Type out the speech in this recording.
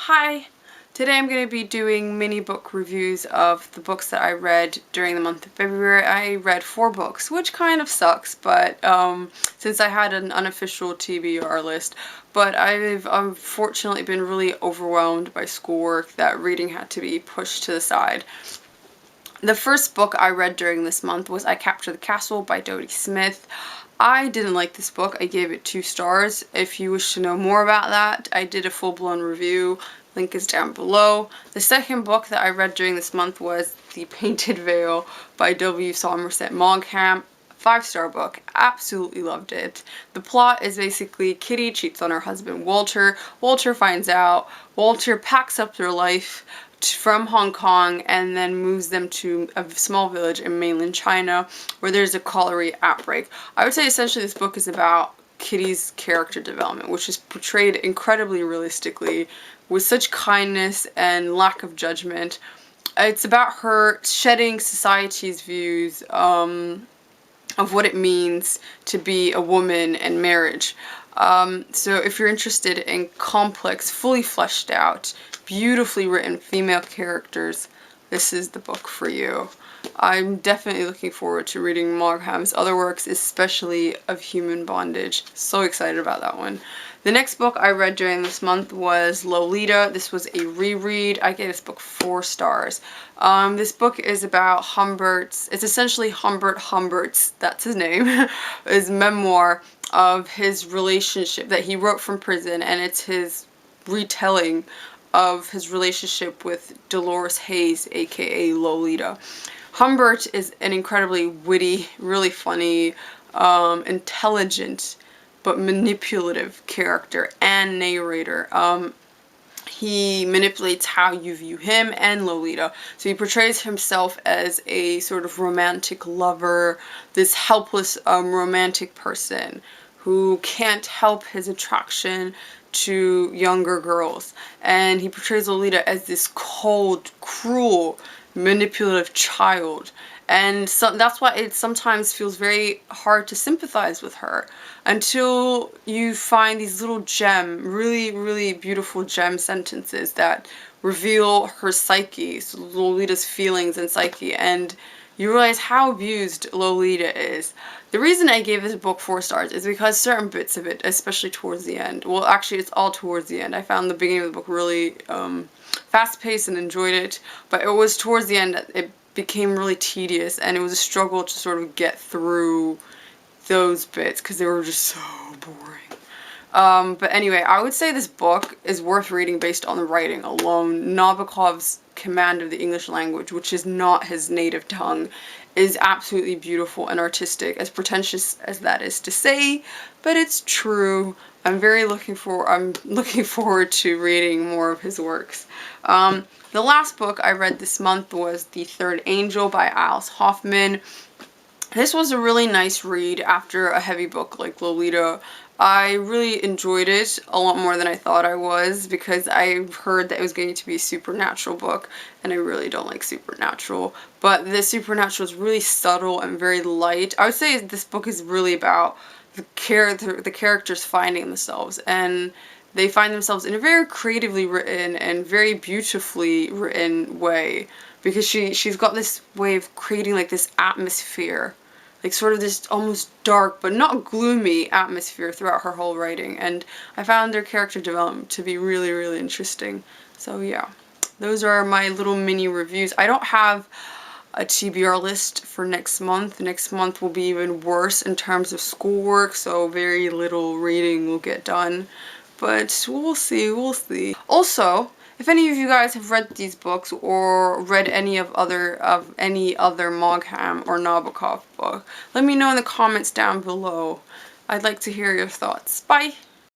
Hi! Today I'm going to be doing mini book reviews of the books that I read during the month of February. I read 4 books, which kind of sucks, but since I had an unofficial TBR list, but I've unfortunately been really overwhelmed by schoolwork that reading had to be pushed to the side. The first book I read during this month was I Capture the Castle by Dodie Smith. I didn't like this book. I gave it 2 stars. If you wish to know more about that, I did a full-blown review. Link is down below. The second book that I read during this month was The Painted Veil by W. Somerset Maugham. 5-star book. Absolutely loved it. The plot is basically Kitty cheats on her husband Walter. Walter finds out. Walter packs up their life from Hong Kong and then moves them to a small village in mainland China where there's a cholera outbreak. I would say essentially this book is about Kitty's character development, which is portrayed incredibly realistically with such kindness and lack of judgment. It's about her shedding society's views of what it means to be a woman and marriage. So if you're interested in complex, fully fleshed out, beautifully written female characters, this is the book for you. I'm definitely looking forward to reading Maugham's other works, especially of Human Bondage. So excited about that one. The next book I read during this month was Lolita. This was a reread. I gave this book 4 stars. This book is about Humbert's, it's essentially Humbert's, that's his name, his memoir of his relationship that he wrote from prison, and it's his retelling of his relationship with Dolores Hayes, aka Lolita. Humbert is an incredibly witty, really funny, intelligent, but manipulative character and narrator. He manipulates how you view him and Lolita. So he portrays himself as a sort of romantic lover, this helpless romantic person who can't help his attraction to younger girls. And he portrays Lolita as this cold, cruel, manipulative child. And so that's why it sometimes feels very hard to sympathize with her until you find these little really beautiful gem sentences that reveal her psyche, so Lolita's feelings and psyche, and you realize how abused Lolita is. The reason I gave this book 4 stars is because certain bits of it, especially towards the end, well actually it's all towards the end, I found the beginning of the book really fast-paced and enjoyed it, but it was towards the end that it became really tedious and it was a struggle to sort of get through those bits because they were just so boring. But anyway, I would say this book is worth reading based on the writing alone. Nabokov's command of the English language, which is not his native tongue, is absolutely beautiful and artistic, as pretentious as that is to say, but it's true. I'm looking forward to reading more of his works. The last book I read this month was The Third Angel by Alice Hoffman. This was a really nice read after a heavy book like Lolita. I really enjoyed it a lot more than I thought I was because I heard that it was going to be a supernatural book, and I really don't like supernatural. But the supernatural is really subtle and very light. I would say this book is really about the characters finding themselves, and they find themselves in a very creatively written and very beautifully written way, because she's got this way of creating like this atmosphere, like sort of this almost dark but not gloomy atmosphere throughout her whole writing, and I found their character development to be really interesting. So yeah, those are my little mini reviews. I don't have a TBR list for next month. Next month will be even worse in terms of schoolwork, so very little reading will get done. But we'll see. Also, if any of you guys have read these books or read any other Maugham or Nabokov book, let me know in the comments down below. I'd like to hear your thoughts. Bye!